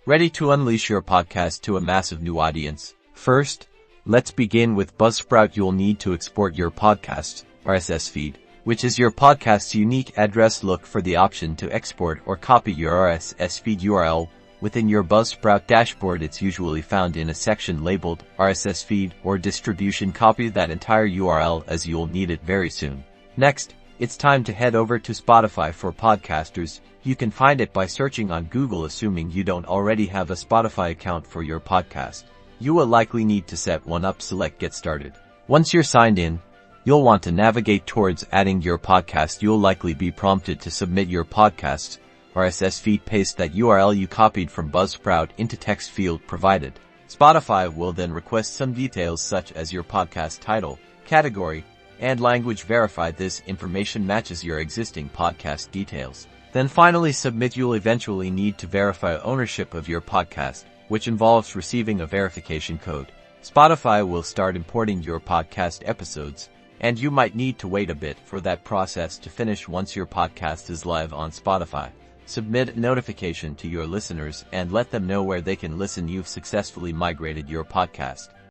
Ready to unleash your podcast to a massive new audience? First, let's begin with Buzzsprout. You'll need to export your podcast RSS feed, which is your podcast's unique address. Look for the option to export or copy your RSS feed URL within your Buzzsprout dashboard. It's usually found in a section labeled RSS feed or distribution. Copy that entire URL as you'll need it very soon. Next, it's time to head over to Spotify for podcasters. You can find it by searching on Google. Assuming you don't already have a Spotify account for your podcast, you will likely need to set one up. Select Get Started. Once you're signed in, you'll want to navigate towards adding your podcast. You'll likely be prompted to submit your podcast's RSS feed. Paste that URL you copied from Buzzsprout into text field provided. Spotify will then request some details such as your podcast title, category, and language. Verify this information matches your existing podcast details. Then finally submit. You'll eventually need to verify ownership of your podcast, which involves receiving a verification code. Spotify will start importing your podcast episodes, and you might need to wait a bit for that process to finish. Once your podcast is live on Spotify, submit a notification to your listeners and let them know where they can listen. You've successfully migrated your podcast